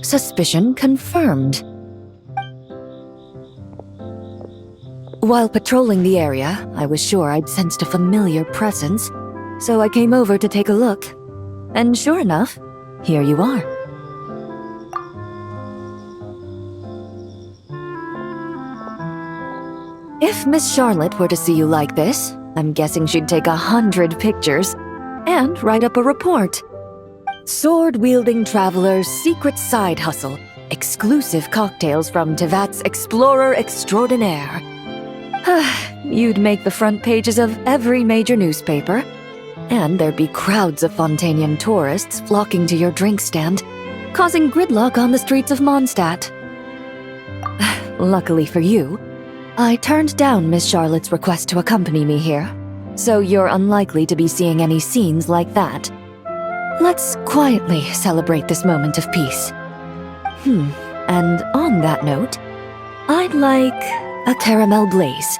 Suspicion confirmed. While patrolling the area, I was sure I'd sensed a familiar presence, so I came over to take a look. And sure enough, here you are. If Miss Charlotte were to see you like this, I'm guessing she'd take 100 pictures and write up a report. Sword-wielding traveler's secret side hustle. Exclusive cocktails from Tevat's Explorer Extraordinaire. You'd make the front pages of every major newspaper. And there'd be crowds of Fontanian tourists flocking to your drink stand, causing gridlock on the streets of Mondstadt. Luckily for you, I turned down Miss Charlotte's request to accompany me here, so you're unlikely to be seeing any scenes like that. Let's quietly celebrate this moment of peace. And on that note, I'd like a caramel blaze.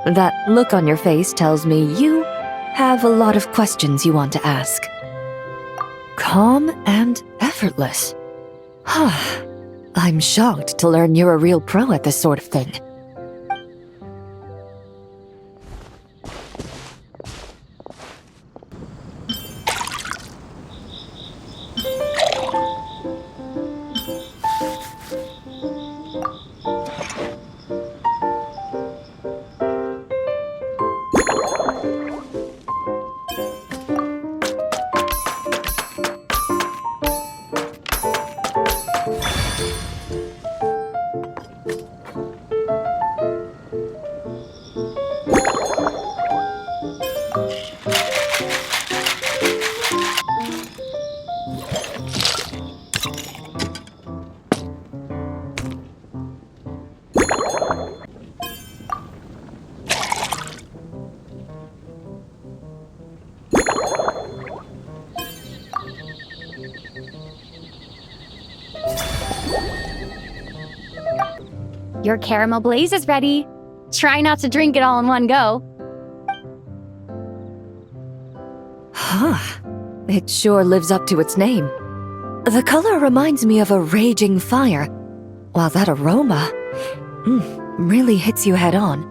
That look on your face tells me you have a lot of questions you want to ask. Calm and effortless. I'm shocked to learn you're a real pro at this sort of thing. Your caramel blaze is ready. Try not to drink it all in one go. It sure lives up to its name. The color reminds me of a raging fire, while that aroma really hits you head on.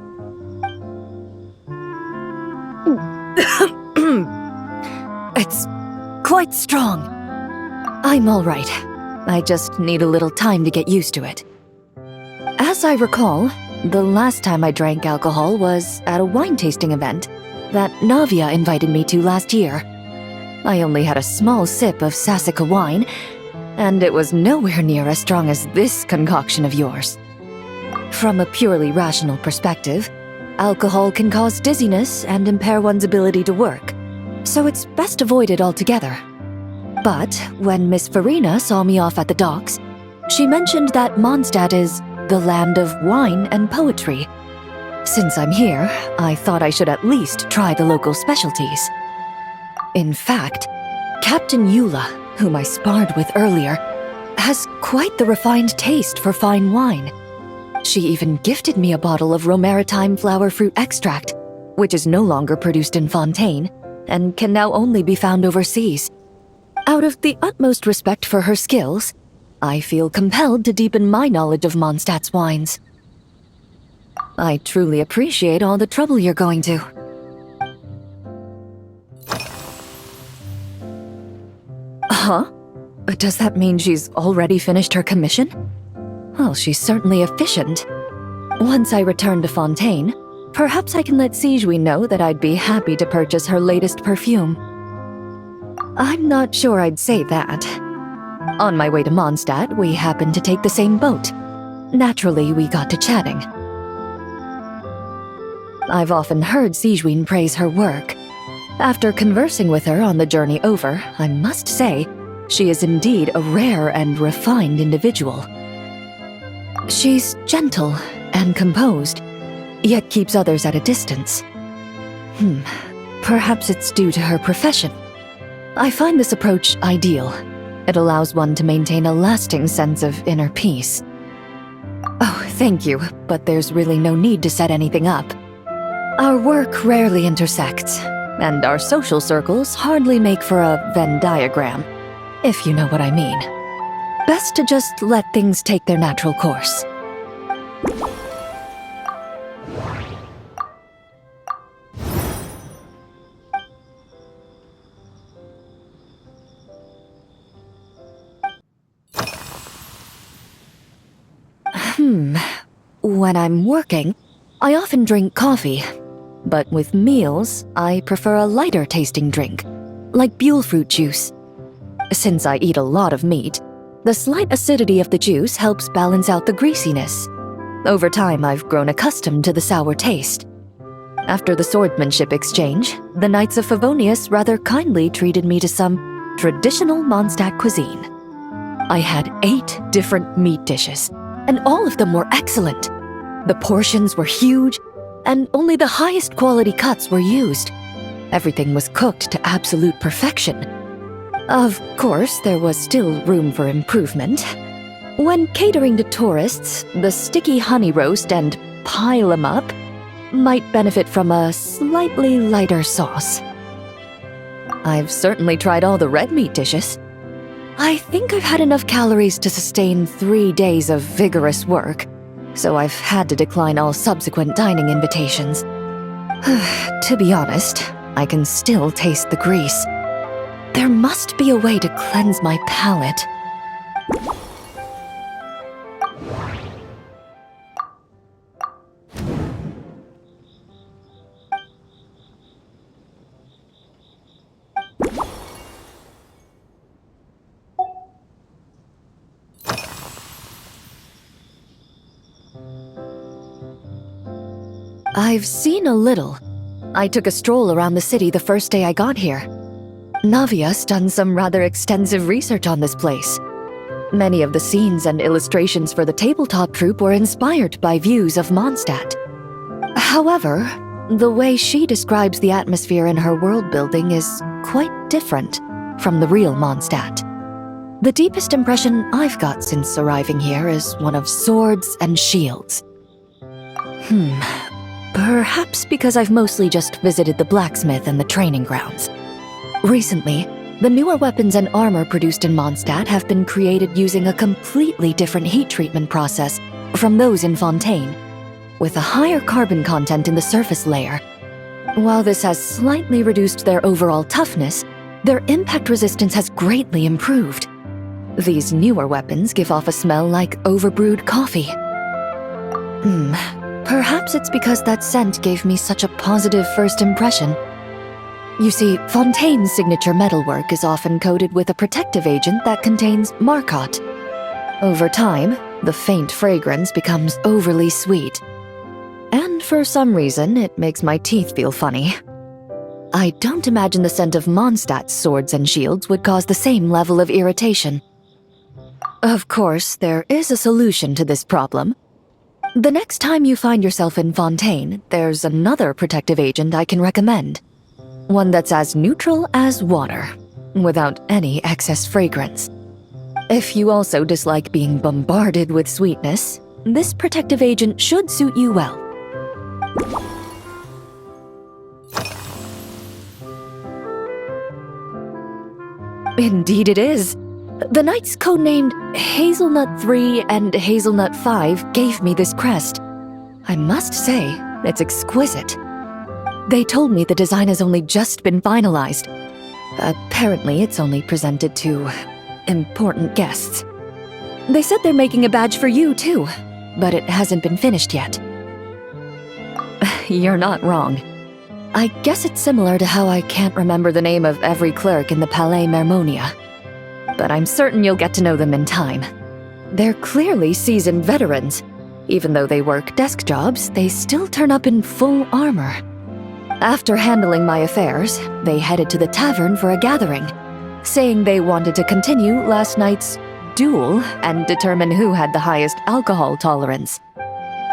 It's quite strong. I'm all right. I just need a little time to get used to it. As I recall, the last time I drank alcohol was at a wine tasting event that Navia invited me to last year. I only had a small sip of Sassica wine, and it was nowhere near as strong as this concoction of yours. From a purely rational perspective, alcohol can cause dizziness and impair one's ability to work, so it's best avoided altogether. But when Miss Farina saw me off at the docks, she mentioned that Mondstadt is the land of wine and poetry. Since I'm here, I thought I should at least try the local specialties. In fact, Captain Eula, whom I sparred with earlier, has quite the refined taste for fine wine. She even gifted me a bottle of Romaritime flower fruit extract, which is no longer produced in Fontaine, and can now only be found overseas. Out of the utmost respect for her skills, I feel compelled to deepen my knowledge of Mondstadt's wines. I truly appreciate all the trouble you're going to. Huh? Does that mean she's already finished her commission? Well, she's certainly efficient. Once I return to Fontaine, perhaps I can let Sigewin know that I'd be happy to purchase her latest perfume. I'm not sure I'd say that. On my way to Mondstadt, we happened to take the same boat. Naturally, we got to chatting. I've often heard Sigewin praise her work. After conversing with her on the journey over, I must say, she is indeed a rare and refined individual. She's gentle and composed, yet keeps others at a distance. Perhaps it's due to her profession. I find this approach ideal. It allows one to maintain a lasting sense of inner peace. Oh, thank you, but there's really no need to set anything up. Our work rarely intersects, and our social circles hardly make for a Venn diagram, if you know what I mean. Best to just let things take their natural course. When I'm working, I often drink coffee. But with meals, I prefer a lighter tasting drink, like Buell fruit juice. Since I eat a lot of meat, the slight acidity of the juice helps balance out the greasiness. Over time, I've grown accustomed to the sour taste. After the swordsmanship exchange, the Knights of Favonius rather kindly treated me to some traditional Mondstadt cuisine. I had 8 different meat dishes, and all of them were excellent. The portions were huge, and only the highest quality cuts were used. Everything was cooked to absolute perfection. Of course, there was still room for improvement. When catering to tourists, the sticky honey roast and pile 'em up might benefit from a slightly lighter sauce. I've certainly tried all the red meat dishes. I think I've had enough calories to sustain 3 days of vigorous work, so I've had to decline all subsequent dining invitations. To be honest, I can still taste the grease. There must be a way to cleanse my palate. I've seen a little. I took a stroll around the city the first day I got here. Navia's done some rather extensive research on this place. Many of the scenes and illustrations for the tabletop troupe were inspired by views of Mondstadt. However, the way she describes the atmosphere in her world building is quite different from the real Mondstadt. The deepest impression I've got since arriving here is one of swords and shields. Perhaps because I've mostly just visited the blacksmith and the training grounds. Recently, the newer weapons and armor produced in Mondstadt have been created using a completely different heat treatment process from those in Fontaine, with a higher carbon content in the surface layer. While this has slightly reduced their overall toughness, their impact resistance has greatly improved. These newer weapons give off a smell like overbrewed coffee. Perhaps it's because that scent gave me such a positive first impression. You see, Fontaine's signature metalwork is often coated with a protective agent that contains marcotte. Over time, the faint fragrance becomes overly sweet. And for some reason, it makes my teeth feel funny. I don't imagine the scent of Mondstadt's swords and shields would cause the same level of irritation. Of course, there is a solution to this problem. The next time you find yourself in Fontaine, there's another protective agent I can recommend. One that's as neutral as water, without any excess fragrance. If you also dislike being bombarded with sweetness, this protective agent should suit you well. Indeed it is. The knights codenamed Hazelnut 3 and Hazelnut 5 gave me this crest. I must say, it's exquisite. They told me the design has only just been finalized. Apparently, it's only presented to important guests. They said they're making a badge for you, too, but it hasn't been finished yet. You're not wrong. I guess it's similar to how I can't remember the name of every clerk in the Palais Mermonia. But I'm certain you'll get to know them in time. They're clearly seasoned veterans. Even though they work desk jobs, they still turn up in full armor. After handling my affairs, they headed to the tavern for a gathering, saying they wanted to continue last night's duel and determine who had the highest alcohol tolerance.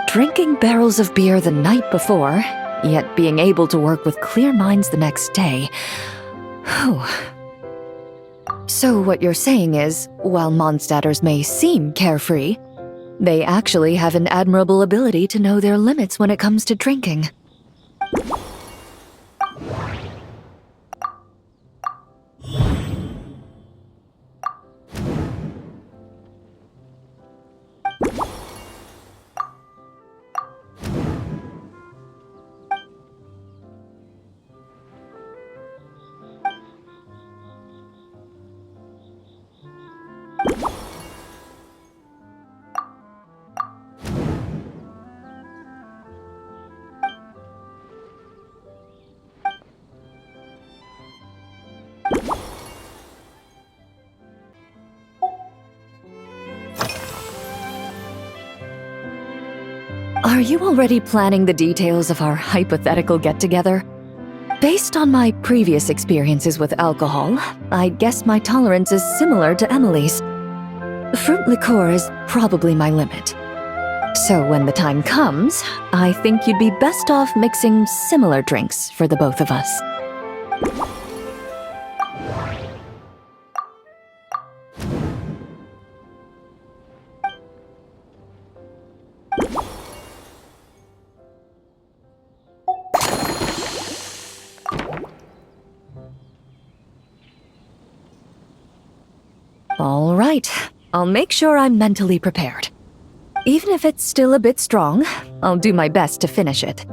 Drinking barrels of beer the night before, yet being able to work with clear minds the next day. Whew. So what you're saying is, while Mondstadters may seem carefree, they actually have an admirable ability to know their limits when it comes to drinking. Are you already planning the details of our hypothetical get-together? Based on my previous experiences with alcohol, I guess my tolerance is similar to Emily's. Fruit liqueur is probably my limit. So when the time comes, I think you'd be best off mixing similar drinks for the both of us. All right, I'll make sure I'm mentally prepared. Even if it's still a bit strong, I'll do my best to finish it.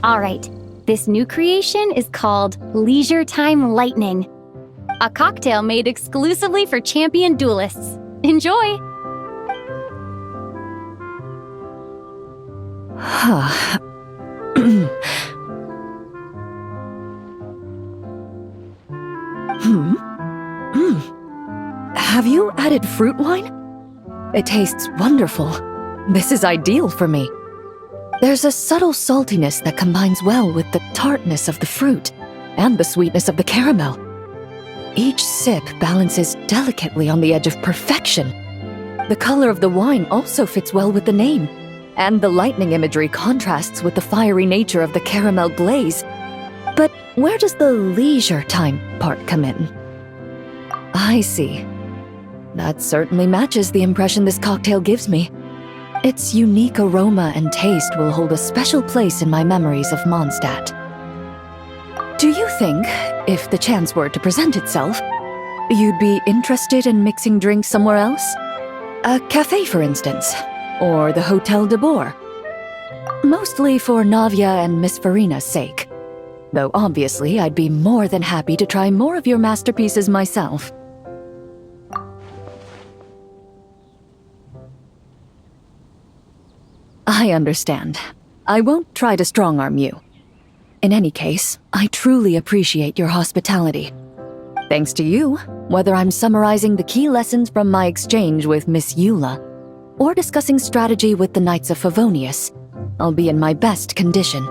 All right, this new creation is called Leisure Time Lightning, a cocktail made exclusively for champion duelists. Enjoy! Have you added fruit wine? It tastes wonderful. This is ideal for me. There's a subtle saltiness that combines well with the tartness of the fruit and the sweetness of the caramel. Each sip balances delicately on the edge of perfection. The color of the wine also fits well with the name, and the lightning imagery contrasts with the fiery nature of the caramel glaze. But where does the leisure time part come in? I see. That certainly matches the impression this cocktail gives me. Its unique aroma and taste will hold a special place in my memories of Mondstadt. Do you think, if the chance were to present itself, you'd be interested in mixing drinks somewhere else? A cafe, for instance, or the Hotel de Boer? Mostly for Navia and Miss Farina's sake. Though obviously I'd be more than happy to try more of your masterpieces myself. I understand. I won't try to strong-arm you. In any case, I truly appreciate your hospitality. Thanks to you, whether I'm summarizing the key lessons from my exchange with Miss Eula, or discussing strategy with the Knights of Favonius, I'll be in my best condition.